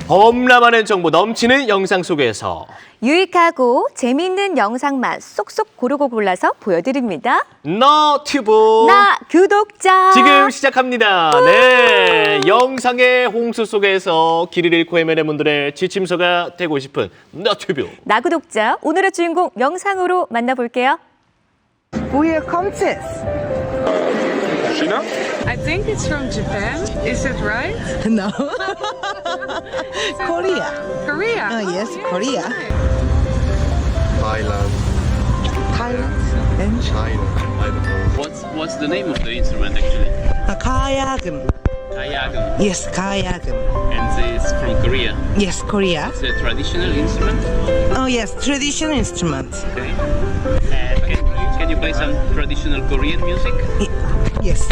범람하는 정보 넘치는 영상 속에서 유익하고 재미있는 영상만 쏙쏙 고르고 골라서 보여드립니다. 너튜브 나 구독자. 지금 시작합니다. 네, 영상의 홍수 속에서 길을 잃고 헤매는 분들의 지침서가 되고 싶은 너튜브. 나 구독자. 오늘의 주인공 영상으로 만나볼게요. Woher kommt es? China? I think it's from Japan. Is it right? No. Korea. Korea. Yes, Korea. Thailand. Thailand. And China. I don't know. What's the name of the instrument actually? Kayagum. Kayagum. Yes, Kayagum. And it's from Korea. Yes, Korea. It's a traditional instrument. Oh, yes, traditional instrument. Okay. And can you play some traditional Korean music? Yes.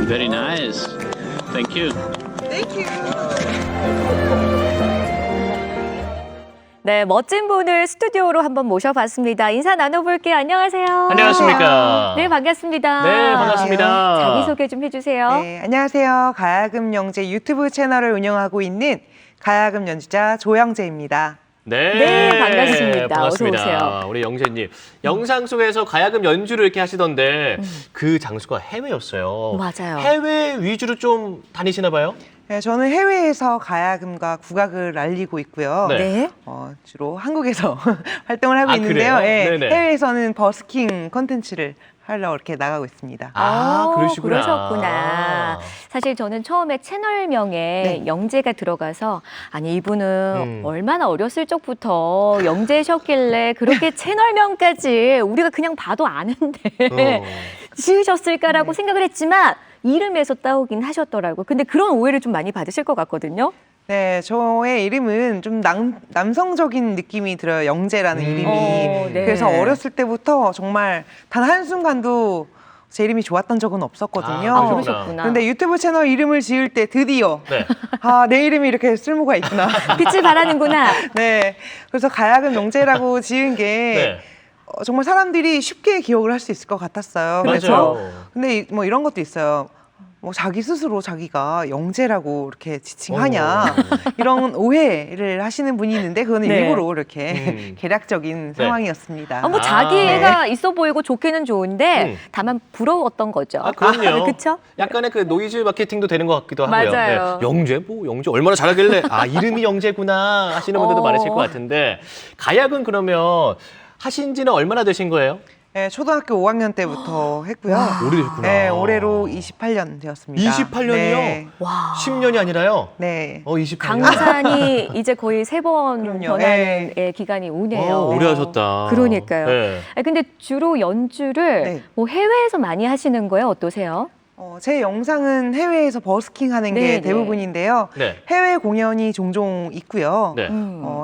Very nice. Thank you. 네, 멋진 분을 스튜디오로 한번 모셔봤습니다. 인사 나눠볼게요. 안녕하세요. 안녕하십니까? 네, 반갑습니다. 네, 반갑습니다. 자기소개 좀 해주세요. 네, 안녕하세요. 가야금 영재 유튜브 채널을 운영하고 있는 가야금 연주자 조영재입니다. 네, 반갑습니다. 반갑습니다. 어서 오세요. 우리 영재님, 영상 속에서 가야금 연주를 이렇게 하시던데 그 장소가 해외였어요. 맞아요. 해외 위주로 좀 다니시나 봐요? 네, 저는 해외에서 가야금과 국악을 알리고 있고요. 네. 네. 주로 한국에서 활동을 하고 아, 있는데요. 그래요? 예, 네네. 해외에서는 버스킹 컨텐츠를 하려고 이렇게 나가고 있습니다. 그러시구나. 그러셨구나. 사실 저는 처음에 채널명에 네. 영재가 들어가서 아니 이분은 얼마나 어렸을 적부터 영재셨길래 그렇게 채널명까지 우리가 그냥 봐도 아는데 지으셨을까라고 생각을 했지만 이름에서 따오긴 하셨더라고요. 근데 그런 오해를 좀 많이 받으실 것 같거든요. 네, 저의 이름은 좀 남성적인 느낌이 들어요. 영재라는 이름이. 네. 그래서 어렸을 때부터 정말 단 한순간도 제 이름이 좋았던 적은 없었거든요. 아, 그러셨구나. 근데 유튜브 채널 이름을 지을 때 드디어 네. 내 이름이 이렇게 쓸모가 있구나. 빛을 발하는구나. 네, 그래서 가야금 영재라고 지은 게 네. 정말 사람들이 쉽게 기억을 할 수 있을 것 같았어요. 맞아요. 근데 뭐 이런 것도 있어요. 뭐 자기 스스로 자기가 영재라고 이렇게 지칭하냐 이런 오해를 하시는 분이 있는데 그거는 네. 일부러 이렇게 계략적인 상황이었습니다. 뭐 자기가 있어 보이고 좋기는 좋은데 다만 부러웠던 거죠. 아, 그럼요. 그렇죠? 약간의 그 노이즈 마케팅도 되는 것 같기도 하고요. 맞아요. 네. 영재? 뭐 영재 얼마나 잘하길래 이름이 영재구나 하시는 분들도 많으실 것 같은데 가야금 그러면 하신 지는 얼마나 되신 거예요? 네, 초등학교 5학년 때부터 했고요. 오래됐구나. 네, 올해로 28년 되었습니다. 28년이요? 네. 와. 10년이 아니라요? 네. 28년. 강산이 이제 거의 3번 그럼요. 변하는 네. 기간이 오네요. 오래 하셨다. 그러니까요. 네. 근데 주로 연주를 네. 뭐 해외에서 많이 하시는 거예요? 어떠세요? 제 영상은 해외에서 버스킹 하는 네, 게 네. 대부분인데요. 네. 해외 공연이 종종 있고요. 네.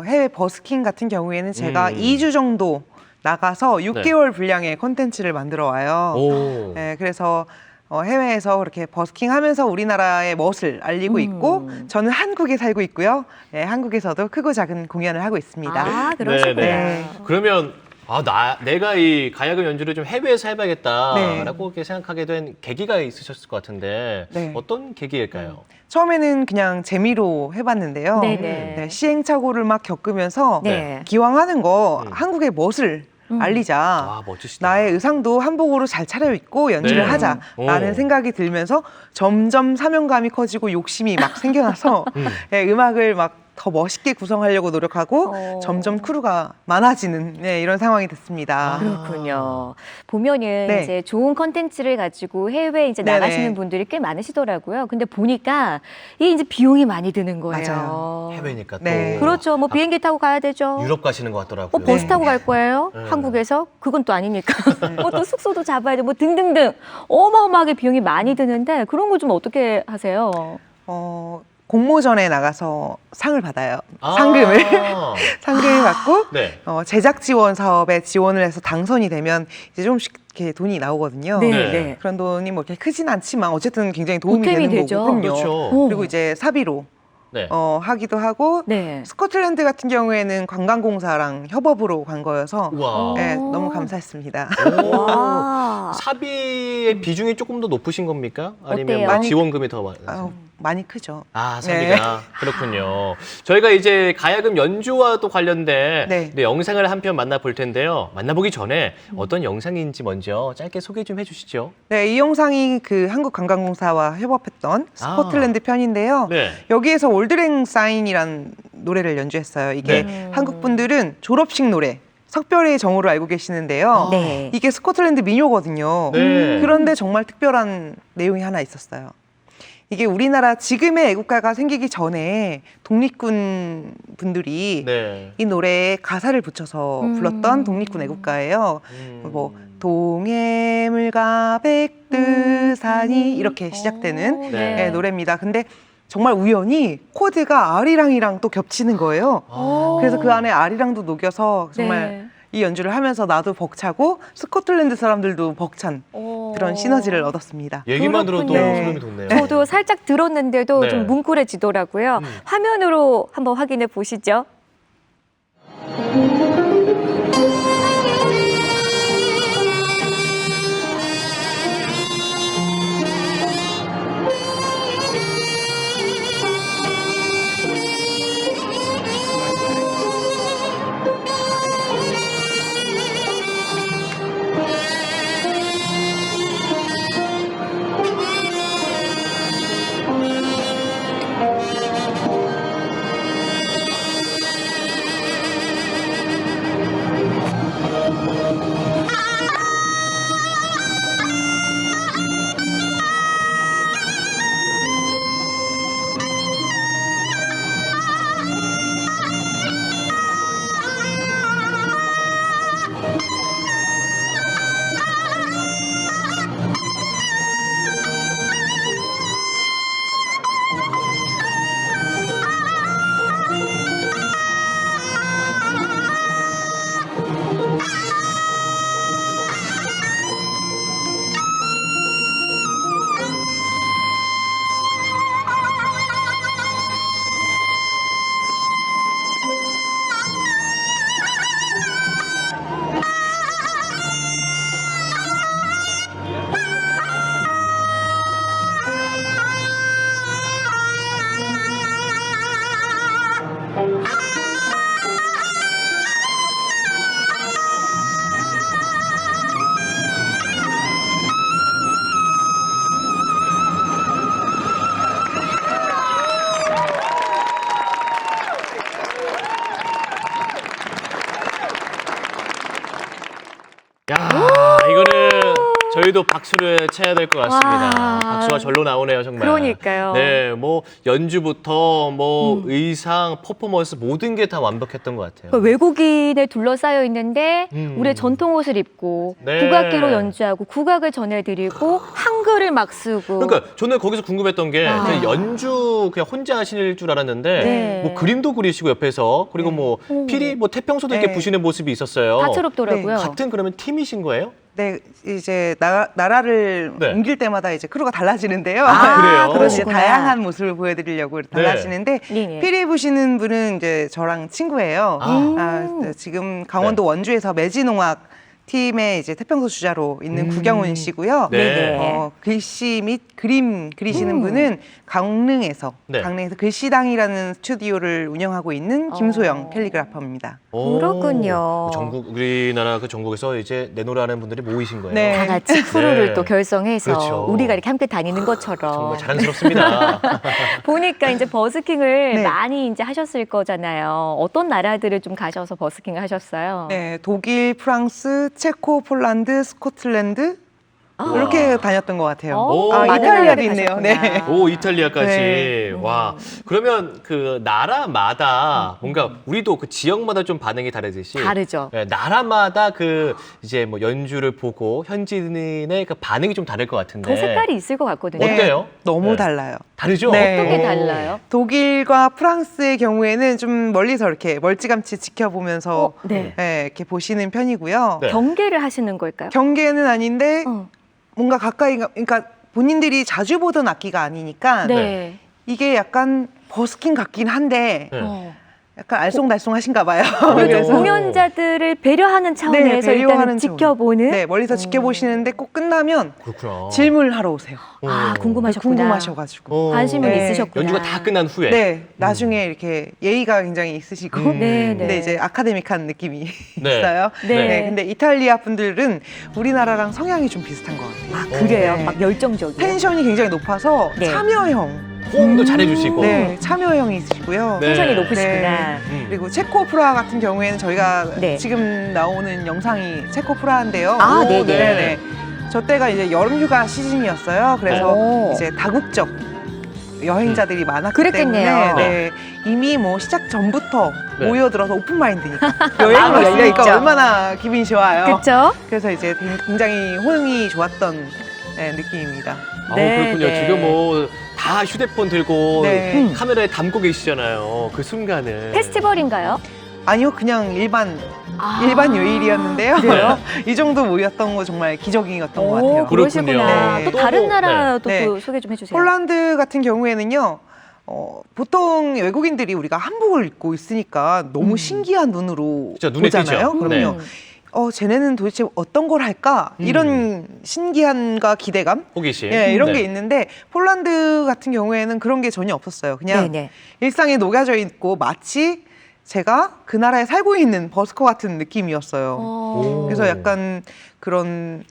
해외 버스킹 같은 경우에는 제가 2주 정도 나가서 6개월 분량의 콘텐츠를 만들어 와요. 오. 네, 그래서 해외에서 그렇게 버스킹 하면서 우리나라의 멋을 알리고 있고 저는 한국에 살고 있고요. 네, 한국에서도 크고 작은 공연을 하고 있습니다. 아, 그러시구나. 네. 그러면 내가 이 가야금 연주를 좀 해외에서 해봐야겠다라고 네. 이렇게 생각하게 된 계기가 있으셨을 것 같은데 네. 어떤 계기일까요? 처음에는 그냥 재미로 해봤는데요. 네네. 네, 시행착오를 막 겪으면서 네. 기왕 하는 거 한국의 멋을 알리자. 와, 멋지시다. 나의 의상도 한복으로 잘 차려입고 연주를 네. 하자라는 오. 생각이 들면서 점점 사명감이 커지고 욕심이 막 생겨나서 네, 음악을 막 더 멋있게 구성하려고 노력하고 점점 크루가 많아지는 이런 상황이 됐습니다. 그렇군요. 보면은 네. 이제 좋은 컨텐츠를 가지고 해외에 이제 네네. 나가시는 분들이 꽤 많으시더라고요. 근데 보니까 이게 이제 비용이 많이 드는 거예요. 맞아요. 해외니까 또 네. 그렇죠. 뭐 비행기 타고 가야 되죠. 유럽 가시는 것 같더라고요. 버스 네. 타고 갈 거예요? 네. 한국에서? 그건 또 아니니까. 뭐 또 숙소도 잡아야 돼. 뭐 등등등. 어마어마하게 비용이 많이 드는데 그런 거 좀 어떻게 하세요? 공모전에 나가서 상을 받아요. 아. 상금을 상금을 받고 네. 제작 지원 사업에 지원을 해서 당선이 되면 이제 조금씩 이렇게 돈이 나오거든요. 네, 네. 네. 그런 돈이 뭐 이렇게 크진 않지만 어쨌든 굉장히 도움이 보탬이 되는 되죠. 거고. 그럼요. 그렇죠. 그리고 이제 사비로 네. 하기도 하고 네. 스코틀랜드 같은 경우에는 관광공사랑 협업으로 간 거여서 우와. 네, 너무 감사했습니다. 오. 와. 사비의 비중이 조금 더 높으신 겁니까? 아니면 어때요? 뭐 많이- 지원금이 더 많아요? 많이 크죠. 아, 네. 사비가 그렇군요. 저희가 이제 가야금 연주와 또 관련된 네. 영상을 한 편 만나볼 텐데요. 만나보기 전에 어떤 영상인지 먼저 짧게 소개 좀 해주시죠. 네, 이 영상이 그 한국관광공사와 협업했던 스코틀랜드 편인데요. 네. 여기에서 올드랭 사인이란 노래를 연주했어요. 이게 네. 한국 분들은 졸업식 노래, 석별의 정으로 알고 계시는데요. 네. 이게 스코틀랜드 민요거든요. 네. 그런데 정말 특별한 내용이 하나 있었어요. 이게 우리나라 지금의 애국가가 생기기 전에 독립군 분들이 네. 이 노래에 가사를 붙여서 불렀던 독립군 애국가예요. 뭐 동해물과 백두산이 이렇게 시작되는 네. 노래입니다. 근데 정말 우연히 코드가 아리랑이랑 또 겹치는 거예요. 그래서 그 안에 아리랑도 녹여서 정말 네. 이 연주를 하면서 나도 벅차고 스코틀랜드 사람들도 벅찬 그런 시너지를 얻었습니다. 얘기만 들어도 그렇군요. 소름이 돋네요. 저도 살짝 들었는데도 네. 좀 뭉클해지더라고요. 화면으로 한번 확인해 보시죠. 야, 이거는 저희도 박수를 쳐야 될 것 같습니다. 와. 박수가 절로 나오네요, 정말. 그러니까요. 네, 뭐 연주부터 뭐 의상, 퍼포먼스 모든 게 다 완벽했던 것 같아요. 외국인에 둘러싸여 있는데 우리의 전통 옷을 입고 네. 국악기로 연주하고 국악을 전해드리고 한글을 막 쓰고. 그러니까 저는 거기서 궁금했던 게 아. 그냥 연주 그냥 혼자 하실 줄 알았는데 네. 뭐 그림도 그리시고 옆에서 그리고 뭐 피리 뭐 태평소도 이렇게 네. 부시는 모습이 있었어요. 다채롭더라고요. 같은 그러면 팀이신 거예요? 네, 이제 나라를 네. 옮길 때마다 이제 크루가 달라지는데요. 아, 그래요? 그런 이제 그러시구나. 다양한 모습을 보여드리려고 달라지는데 네. 피리 부시는 분은 이제 저랑 친구예요. 지금 강원도 원주에서 매지농악 팀의 이제 태평소 주자로 있는 구경훈 씨고요. 네. 글씨 및 그림 그리시는 분은 강릉에서 네. 글씨당이라는 스튜디오를 운영하고 있는 김소영 캘리그라퍼입니다. 오, 그렇군요. 전국 우리나라 그 전국에서 이제 내노라하는 분들이 모이신 거예요. 네. 다 같이 크루를 네. 또 결성해서 그렇죠. 우리가 이렇게 함께 다니는 것처럼. 정말 자랑스럽습니다. 보니까 이제 버스킹을 네. 많이 이제 하셨을 거잖아요. 어떤 나라들을 좀 가셔서 버스킹을 하셨어요? 네, 독일, 프랑스, 체코, 폴란드, 스코틀랜드, 이렇게 다녔던 것 같아요. 오, 아, 많은 이탈리아도 나라를 있네요. 가셨구나. 네. 오, 이탈리아까지. 네. 와. 그러면 그 나라마다 뭔가 우리도 그 지역마다 좀 반응이 다르듯이 다르죠. 네, 나라마다 그 이제 뭐 연주를 보고 현지인의 그 반응이 좀 다를 것 같은데. 더 색깔이 있을 것 같거든요. 어때요? 너무 네. 달라요. 다르죠? 네. 어떻게 오. 달라요? 독일과 프랑스의 경우에는 좀 멀리서 이렇게 멀찌감치 지켜보면서 네. 이렇게 보시는 편이고요. 네. 경계를 하시는 걸까요? 경계는 아닌데 어. 뭔가 가까이 그러니까 본인들이 자주 보던 악기가 아니니까 네. 이게 약간 버스킹 같긴 한데 네. 어. 약간 알쏭달쏭하신가 봐요. 그렇죠. 공연자들을 배려하는 차원에서 일단은 지켜보는. 네, 멀리서 지켜보시는데 꼭 끝나면 그렇구나. 질문을 하러 오세요. 아, 궁금하셨구나. 궁금하셔가지고. 어. 관심은 네. 있으셨구나. 연주가 다 끝난 후에. 네, 나중에 이렇게 예의가 굉장히 있으시고, 네, 네. 근데 이제 아카데믹한 느낌이 네. 있어요. 네. 근데 이탈리아 분들은 우리나라랑 성향이 좀 비슷한 것 같아요. 아, 그래요? 네. 막 열정적이에요? 텐션이 굉장히 높아서 네. 참여형, 호응도 잘해주시고. 네, 참여형이시고요. 네. 텐션이 높으시구나. 그리고 체코 오페라 같은 경우에는 저희가 네. 지금 나오는 영상이 체코 오페라인데요. 아, 오, 네네. 네네. 저 때가 이제 여름휴가 시즌이었어요. 그래서 오. 이제 다국적 여행자들이 많았기 그랬겠네요. 때문에 네, 이미 뭐 시작 전부터 네. 모여들어서 오픈마인드니까 여행을 마음이 왔으니까 열려있죠. 얼마나 기분이 좋아요. 그쵸? 그래서 이제 굉장히 호응이 좋았던 느낌입니다. 아, 네, 그렇군요. 네. 지금 뭐 다 휴대폰 들고 네. 카메라에 담고 계시잖아요. 그 순간을. 페스티벌인가요? 아니요, 그냥 일반 요일이었는데요. 그래요? 이 정도 모였던 거 정말 기적이었던 것 같아요. 그러시구나. 그렇군요. 또 네. 다른 또, 나라도 네. 또 소개 좀 해주세요. 폴란드 같은 경우에는요. 보통 외국인들이 우리가 한복을 입고 있으니까 너무 신기한 눈으로 진짜 눈에 보잖아요. 띄죠. 그럼요. 쟤네는 도대체 어떤 걸 할까? 이런 신기함과 기대감? 호기심. 이런 네. 게 있는데 폴란드 같은 경우에는 그런 게 전혀 없었어요. 그냥 네네. 일상에 녹여져 있고 마치 제가 그 나라에 살고 있는 버스커 같은 느낌이었어요. 오. 그래서 약간 그런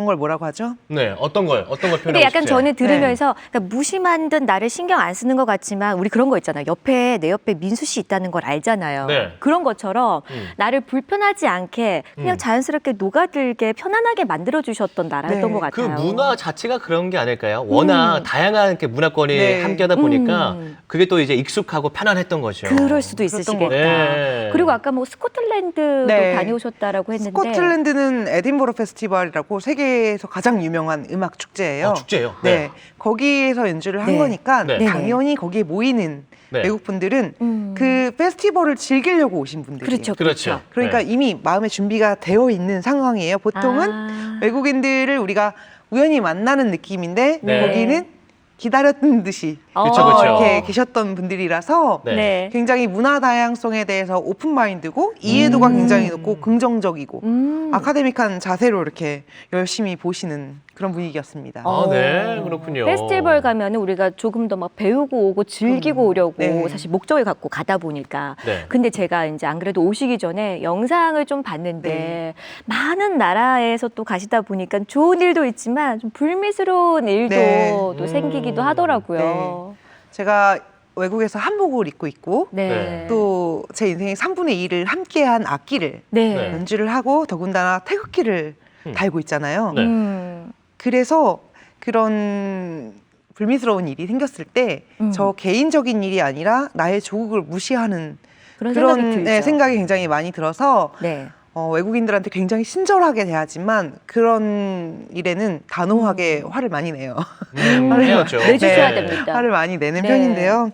걸 뭐라고 하죠? 네, 어떤 걸 표현하고 근데 약간 싶죠? 저는 들으면서 그러니까 무심한 듯 나를 신경 안 쓰는 것 같지만 우리 그런 거 있잖아요. 내 옆에 민수 씨 있다는 걸 알잖아요. 네. 그런 것처럼 나를 불편하지 않게 그냥 음. 자연스럽게 녹아들게 편안하게 만들어주셨던 나라였던 네. 것 그 같아요. 문화 자체가 그런 게 아닐까요? 워낙 다양한 이렇게 문화권이 네. 함께하다 보니까 음. 그게 또 이제 익숙하고 편안했던 거죠. 그럴 수도 그랬던 있으시겠다. 것 같아요. 그리고 아까 뭐 스코틀랜드도 네. 다녀오셨다라고 했는데 스코틀랜드는 에딘버러 페스티벌이라고 세계에서 가장 유명한 음악 축제예요. 축제예요. 네. 거기에서 연주를 한 네. 거니까 네. 당연히 거기에 모이는 네. 외국 분들은 음. 그 페스티벌을 즐기려고 오신 분들이에요. 그렇죠. 그렇죠. 그러니까 네. 이미 마음의 준비가 되어 있는 상황이에요. 보통은 아. 외국인들을 우리가 우연히 만나는 느낌인데 네. 거기는 기다렸던 듯이 그쵸, 그쵸. 이렇게 계셨던 분들이라서 네. 네. 굉장히 문화 다양성에 대해서 오픈 마인드고 이해도가 굉장히 높고 긍정적이고 아카데믹한 자세로 이렇게 열심히 보시는 그런 분위기였습니다. 아, 네, 그렇군요. 페스티벌 가면은 우리가 조금 더 막 배우고 오고 즐기고 오려고 네. 사실 목적을 갖고 가다 보니까. 네. 근데 제가 이제 안 그래도 오시기 전에 영상을 좀 봤는데 네. 많은 나라에서 또 가시다 보니까 좋은 일도 있지만 좀 불미스러운 일도 네. 또 생기기도 하더라고요. 제가 외국에서 한복을 입고 있고 네. 또 제 인생의 3분의 1을 함께한 악기를 네. 네. 연주를 하고 더군다나 태극기를 달고 있잖아요. 네. 그래서 그런 불미스러운 일이 생겼을 때 저 개인적인 일이 아니라 나의 조국을 무시하는 그런 생각이 들죠. 생각이 굉장히 많이 들어서 네. 외국인들한테 굉장히 친절하게 대하지만 그런 일에는 단호하게 화를 많이 내요. 해야죠. 내주셔야 네. 됩니다. 화를 많이 내는 네. 편인데요.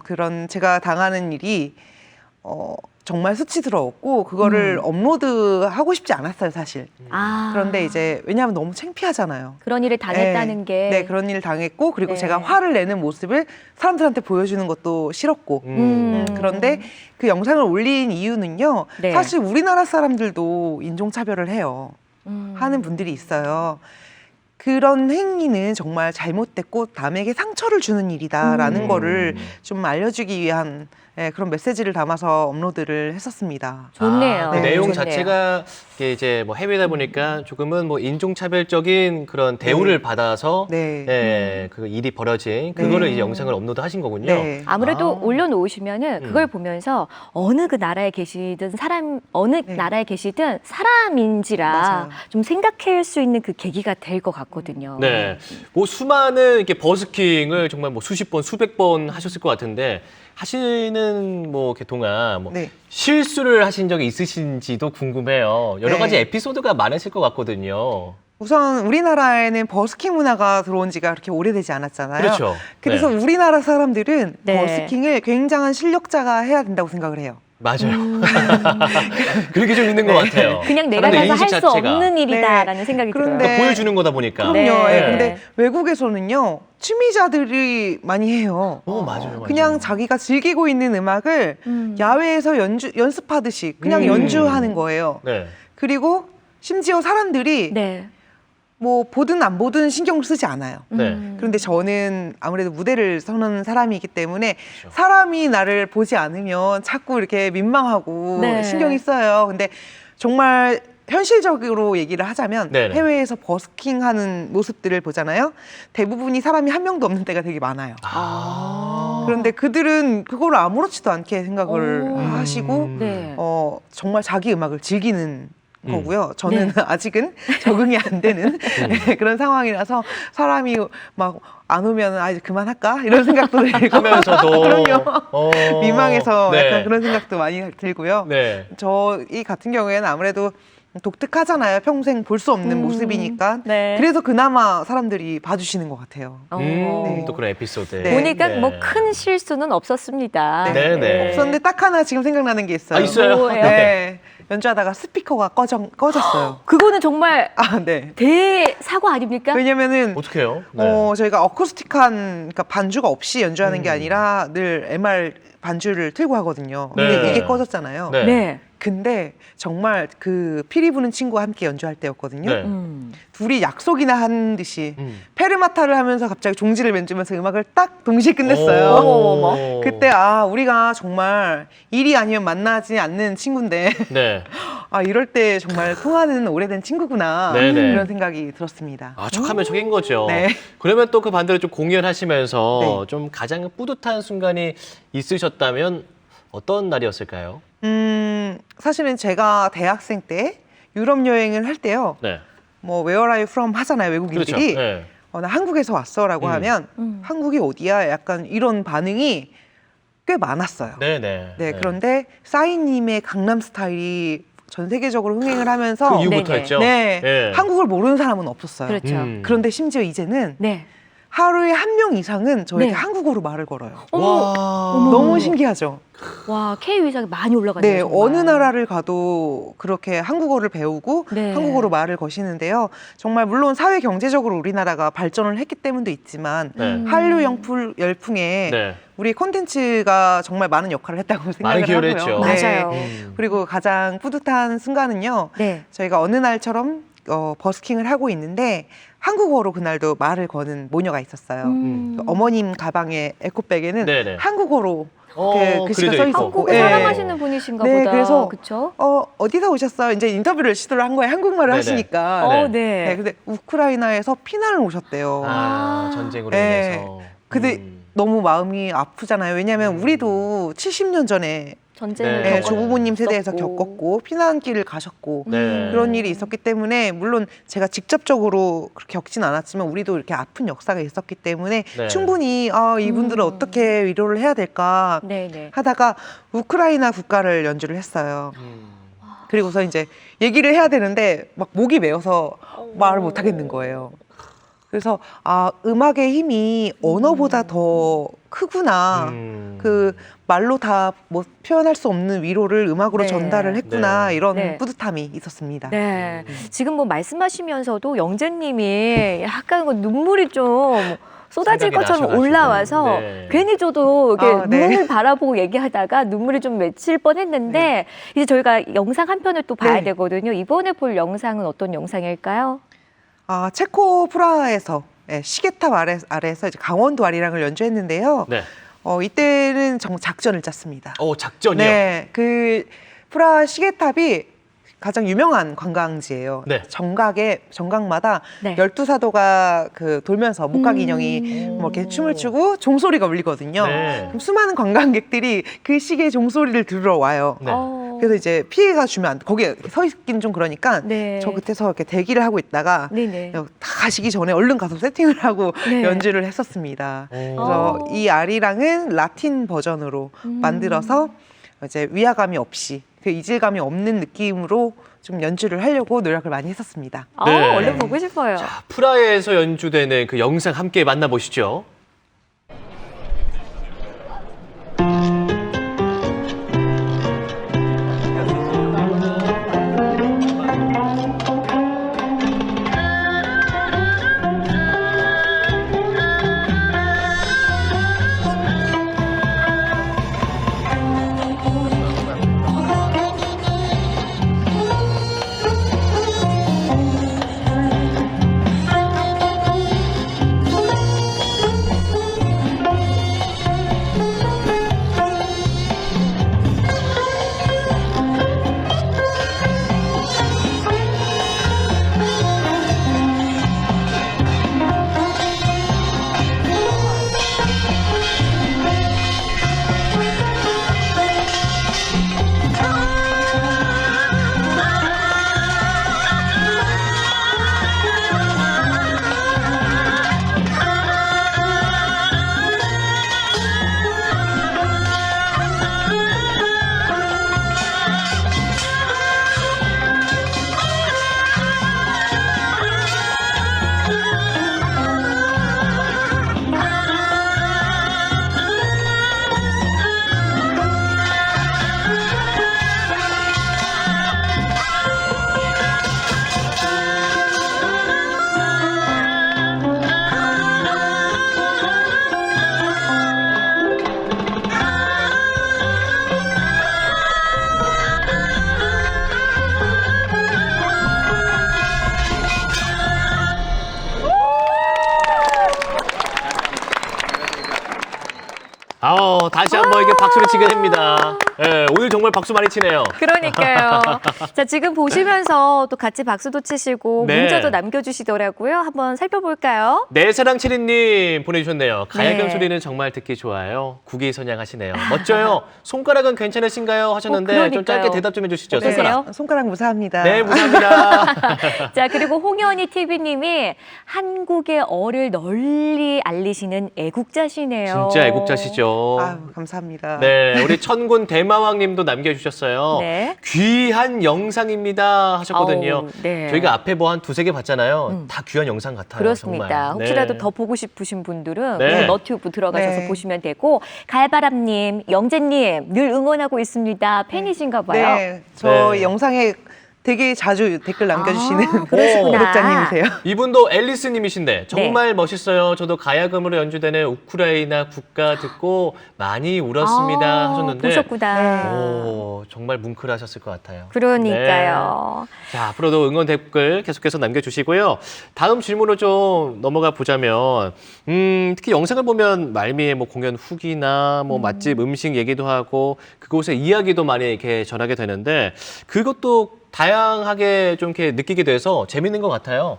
그런 제가 당하는 일이 정말 수치스러웠고 그거를 업로드하고 싶지 않았어요, 사실. 아. 그런데 이제 왜냐하면 너무 창피하잖아요. 그런 일을 당했다는 게. 네, 그런 일을 당했고 그리고 네. 제가 화를 내는 모습을 사람들한테 보여주는 것도 싫었고 그런데 그 영상을 올린 이유는요. 네. 사실 우리나라 사람들도 인종차별을 해요. 하는 분들이 있어요. 그런 행위는 정말 잘못됐고 남에게 상처를 주는 일이다라는 거를 좀 알려주기 위한 그런 메시지를 담아서 업로드를 했었습니다. 좋네요. 그 네, 내용 좋네요. 자체가 이게 이제 뭐 해외다 보니까 조금은 뭐 인종차별적인 그런 대우를 받아서 네. 그 일이 벌어진 네. 그거를 이제 영상을 업로드하신 거군요. 네. 아무래도 아. 올려놓으시면은 그걸 보면서 어느 그 나라에 계시든 어느 네. 나라에 계시든 사람인지라 맞아요. 좀 생각할 수 있는 그 계기가 될 것 같거든요. 네. 뭐 수많은 이렇게 버스킹을 정말 뭐 수십 번, 수백 번 하셨을 것 같은데 하시는 뭐 이렇게 동안 뭐 네. 실수를 하신 적이 있으신지도 궁금해요. 여러 네. 가지 에피소드가 많으실 것 같거든요. 우선 우리나라에는 버스킹 문화가 들어온 지가 그렇게 오래되지 않았잖아요. 그렇죠. 그래서 네. 우리나라 사람들은 네. 버스킹을 굉장한 실력자가 해야 된다고 생각을 해요. 맞아요. 그렇게 좀 있는 것 같아요. 그냥 내가 사람들 가서 인식 할 수 자체가. 없는 일이다라는 생각이 그런데 들어요. 또 보여주는 거다 보니까. 그럼요. 네. 예, 근데 외국에서는요, 취미자들이 많이 해요. 맞아요. 그냥 자기가 즐기고 있는 음악을 야외에서 연습하듯이 그냥 연주하는 거예요. 네. 그리고 심지어 사람들이 네. 뭐 보든 안 보든 신경을 쓰지 않아요. 네. 그런데 저는 아무래도 무대를 서는 사람이기 때문에 그렇죠. 사람이 나를 보지 않으면 자꾸 이렇게 민망하고 네. 신경이 써요. 근데 정말 현실적으로 얘기를 하자면 네네. 해외에서 버스킹하는 모습들을 보잖아요. 대부분이 사람이 한 명도 없는 때가 되게 많아요. 그런데 그들은 그걸 아무렇지도 않게 생각을 오. 하시고 네. 정말 자기 음악을 즐기는 거고요. 저는 아직은 적응이 안 되는 그런 상황이라서 사람이 막 안 오면 이제 그만할까 이런 생각도 들고 하면서도 그럼요. 민망해서 네. 약간 그런 생각도 많이 들고요. 네. 저희 같은 경우에는 아무래도 독특하잖아요. 평생 볼 수 없는 모습이니까. 네. 그래서 그나마 사람들이 봐주시는 것 같아요. 네. 또 그런 에피소드. 네. 보니까 네. 뭐 큰 실수는 없었습니다. 네, 네. 없었는데 딱 하나 지금 생각나는 게 있어요. 있어요? 뭐예요? 네. 연주하다가 스피커가 꺼졌어요. 그거는 정말 네. 대사고 아닙니까? 왜냐면은 어떻게 해요? 네. 저희가 어쿠스틱한 그러니까 반주가 없이 연주하는 게 아니라 늘 MR 반주를 틀고 하거든요. 근데 네. 이게 꺼졌잖아요. 네. 네. 근데 정말 그 피리 부는 친구와 함께 연주할 때였거든요. 네. 둘이 약속이나 한 듯이 페르마타를 하면서 갑자기 종지를 맨주면서 음악을 딱 동시에 끝냈어요. 어머. 그때 우리가 정말 일이 아니면 만나지 않는 친구인데 네. 이럴 때 정말 통하는 오래된 친구구나 네네. 그런 생각이 들었습니다. 척하면 척인 거죠. 네. 그러면 또 그 반대로 좀 공연하시면서 네. 좀 가장 뿌듯한 순간이 있으셨다면 어떤 날이었을까요? 사실은 제가 대학생 때 유럽 여행을 할 때요. 네. 뭐 Where are you from 하잖아요, 외국인들이. 그렇죠. 네. 나 한국에서 왔어라고 하면 한국이 어디야? 약간 이런 반응이 꽤 많았어요. 네네. 네, 그런데 싸이님의 강남 스타일이 전 세계적으로 흥행을 하면서 그 이후부터 네네. 했죠. 네, 네. 한국을 모르는 사람은 없었어요. 그렇죠. 그런데 심지어 이제는 네. 하루에 한 명 이상은 저에게 네. 한국어로 말을 걸어요. 와. 너무 신기하죠. 와, K 위상이 많이 올라가네요. 네, 정말. 어느 나라를 가도 그렇게 한국어를 배우고 네. 한국어로 말을 거시는데요. 정말 물론 사회 경제적으로 우리나라가 발전을 했기 때문도 있지만 네. 한류 열풍에 네. 우리 콘텐츠가 정말 많은 역할을 했다고 생각을 많은 기여를 하고요. 했죠. 맞아요. 그리고 가장 뿌듯한 순간은요. 네. 저희가 어느 날처럼 버스킹을 하고 있는데 한국어로 그날도 말을 거는 모녀가 있었어요. 어머님 가방에 에코백에는 네네. 한국어로 글씨가 글도 써 있고. 있었고 한국을 네. 사랑하시는 분이신가 네, 보다. 그래서 그렇죠? 어디서 오셨어요? 이제 인터뷰를 시도를 한 거예요. 한국말을 네네. 하시니까. 네. 네. 근데 우크라이나에서 피난을 오셨대요. 전쟁으로 네. 인해서. 근데 너무 마음이 아프잖아요. 왜냐하면 우리도 70년 전에 전쟁을 네, 조부모님 세대에서 겪었고. 겪었고 피난길을 가셨고 네. 그런 일이 있었기 때문에 물론 제가 직접적으로 그렇게 겪진 않았지만 우리도 이렇게 아픈 역사가 있었기 때문에 네. 충분히 이분들은 어떻게 위로를 해야 될까 네네. 하다가 우크라이나 국가를 연주를 했어요. 그리고서 이제 얘기를 해야 되는데 막 목이 메어서 말을 못 하겠는 거예요. 그래서 음악의 힘이 언어보다 더 크구나. 그 말로 다 뭐 표현할 수 없는 위로를 음악으로 네. 전달을 했구나. 네. 이런 네. 뿌듯함이 있었습니다. 네. 지금 뭐 말씀하시면서도 영재님이 약간 그 눈물이 좀 쏟아질 생각이 것처럼 나셔가지고. 올라와서 네. 괜히 저도 이렇게 네. 눈을 바라보고 얘기하다가 눈물이 좀 맺힐 뻔했는데 이제 저희가 영상 한 편을 또 봐야 네. 되거든요. 이번에 볼 영상은 어떤 영상일까요? 체코 프라하에서 시계탑 아래에서 이제 강원도 아리랑을 연주했는데요. 네. 이때는 정말 작전을 짰습니다. 작전이요? 네, 그 프라하 시계탑이 가장 유명한 관광지예요. 네. 정각마다 네. 12사도가 그 돌면서 목각 인형이 뭐 이렇게 춤을 추고 종소리가 울리거든요. 네. 그럼 수많은 관광객들이 그 시계 종소리를 들으러 와요. 네. 그래서 이제 피해가 주면 안 돼. 거기에 서 있긴 좀 그러니까 네. 저 끝에서 이렇게 대기를 하고 있다가 네네. 다 가시기 전에 얼른 가서 세팅을 하고 네. 연주를 했었습니다. 오. 그래서 이 아리랑은 라틴 버전으로 만들어서 이제 위화감이 없이 그 이질감이 없는 느낌으로 좀 연주를 하려고 노력을 많이 했었습니다. 네. 얼른 보고 싶어요. 자, 프라하에서 연주되는 그 영상 함께 만나보시죠. 다시 한번 이게 박수를 치게 됩니다. 예, 오늘 정말 박수 많이 치네요. 그러니까요. 자, 지금 보시면서 또 같이 박수도 치시고 네. 문자도 남겨주시더라고요. 한번 살펴볼까요? 네, 사랑칠이님 보내주셨네요. 가야금 네. 소리는 정말 듣기 좋아요. 국위선양하시네요. 멋져요. 손가락은 괜찮으신가요? 하셨는데 좀 그러니까요. 짧게 대답 좀 해주시죠. 어떠세요? 손가락. 손가락 무사합니다. 네, 감사합니다. 자, 그리고 홍현희 TV님이 한국의 어를 널리 알리시는 애국자시네요. 진짜 애국자시죠. 아유, 감사합니다. 네, 우리 천군 대마왕님도 남겨주셨어요. 네. 귀한 영상입니다 하셨거든요. 아우, 네. 저희가 앞에 뭐 한 두세 개 봤잖아요. 다 귀한 영상 같아요. 그렇습니다. 정말. 혹시라도 네. 더 보고 싶으신 분들은 네. 오늘 너튜브 들어가셔서 네. 보시면 되고 갈바람님, 영재님 늘 응원하고 있습니다. 팬이신가 봐요. 네, 저 네. 영상에 되게 자주 댓글 남겨주시는 그러시구나. 구독자님이세요. 이분도 앨리스님이신데 정말 멋있어요. 저도 가야금으로 연주되는 우크라이나 국가 듣고 많이 울었습니다 하셨는데 보셨구나. 오, 정말 뭉클하셨을 것 같아요. 그러니까요. 네. 자, 앞으로도 응원 댓글 계속해서 남겨주시고요. 다음 질문으로 좀 넘어가 보자면 특히 영상을 보면 말미에 뭐 공연 후기나 뭐 맛집 음식 얘기도 하고 그곳의 이야기도 많이 이렇게 전하게 되는데 그것도 다양하게 좀 이렇게 느끼게 돼서 재밌는 것 같아요.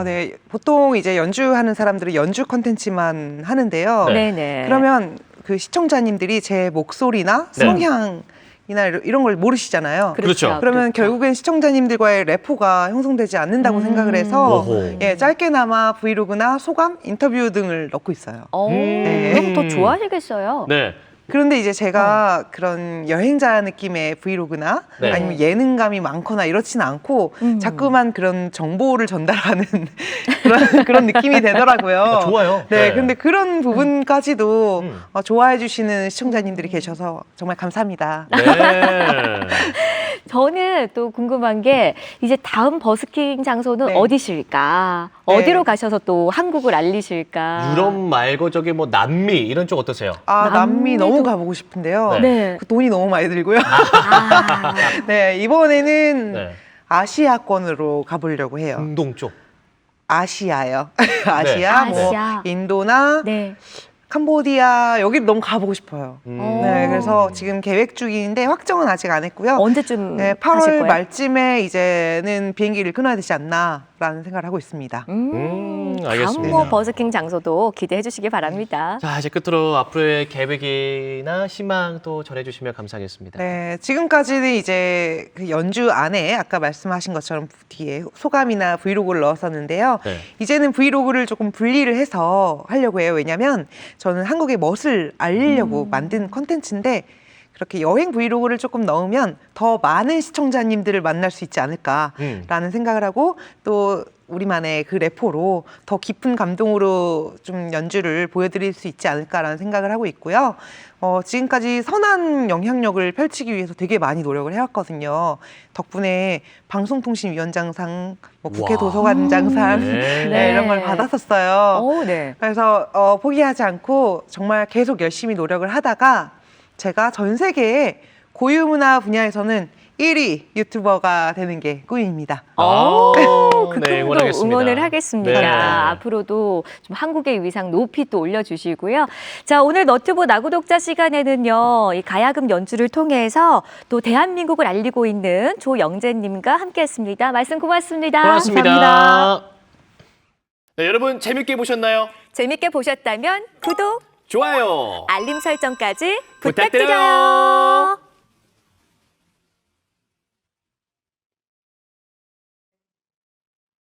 네. 보통 이제 연주하는 사람들은 연주 컨텐츠만 하는데요. 네. 네네. 그러면 그 시청자님들이 제 목소리나 네. 성향이나 이런 걸 모르시잖아요. 그렇죠. 그러면 결국엔 시청자님들과의 레포가 형성되지 않는다고 생각을 해서 오호. 예, 짧게나마 브이로그나 소감, 인터뷰 등을 넣고 있어요. 네. 그럼 더 좋아하시겠어요. 네. 그런데 이제 제가 그런 여행자 느낌의 브이로그나 네. 아니면 예능감이 많거나 이렇지는 않고 자꾸만 그런 정보를 전달하는 그런 느낌이 되더라고요. 아, 좋아요. 네, 네. 근데 그런 부분까지도 음. 좋아해 주시는 시청자님들이 계셔서 정말 감사합니다. 네. 저는 또 궁금한 게 이제 다음 버스킹 장소는 네. 어디실까? 네. 어디로 가셔서 또 한국을 알리실까? 유럽 말고 저기 뭐 남미 이런 쪽 어떠세요? 남미 남미도- 너무 가보고 싶은데요. 네. 네. 그 돈이 너무 많이 들고요. 아, 네, 이번에는 네. 아시아권으로 가보려고 해요. 중동 쪽. 아시아요. 아시아, 네. 뭐 아시아. 인도나 네. 캄보디아 여기 너무 가보고 싶어요. 음. 네, 그래서 지금 계획 중인데 확정은 아직 안 했고요. 언제쯤 네, 하실 8월 거예요? 말쯤에 이제는 비행기를 끊어야 되지 않나라는 생각을 하고 있습니다. 다음 알겠습니다. 뭐 버스킹 장소도 기대해 주시기 바랍니다. 자, 이제 끝으로 앞으로의 계획이나 희망 또 전해주시면 감사하겠습니다. 네, 지금까지는 이제 그 연주 안에 아까 말씀하신 것처럼 뒤에 소감이나 브이로그를 넣었었는데요. 네. 이제는 브이로그를 조금 분리를 해서 하려고 해요. 왜냐하면 저는 한국의 멋을 알리려고 만든 컨텐츠인데 그렇게 여행 브이로그를 조금 넣으면 더 많은 시청자님들을 만날 수 있지 않을까라는 생각을 하고 또 우리만의 그 레포로 더 깊은 감동으로 좀 연주를 보여드릴 수 있지 않을까라는 생각을 하고 있고요. 지금까지 선한 영향력을 펼치기 위해서 되게 많이 노력을 해왔거든요. 덕분에 방송통신위원장상, 뭐 국회 와. 도서관장상 네. 네, 이런 걸 받았었어요. 오, 네. 그래서 포기하지 않고 정말 계속 열심히 노력을 하다가 제가 전 세계의 고유문화 분야에서는 1위 유튜버가 되는 게 꿈입니다. 그 네, 꿈도 응원하겠습니다. 응원을 하겠습니다. 네. 앞으로도 좀 한국의 위상 높이 또 올려주시고요. 자, 오늘 너튜브 나구독자 시간에는요, 이 가야금 연주를 통해서 또 대한민국을 알리고 있는 조영재님과 함께했습니다. 말씀 고맙습니다. 고맙습니다. 감사합니다. 네, 여러분 재밌게 보셨나요? 재밌게 보셨다면 구독, 좋아요. 알림 설정까지 부탁드려요. 부탁드려요.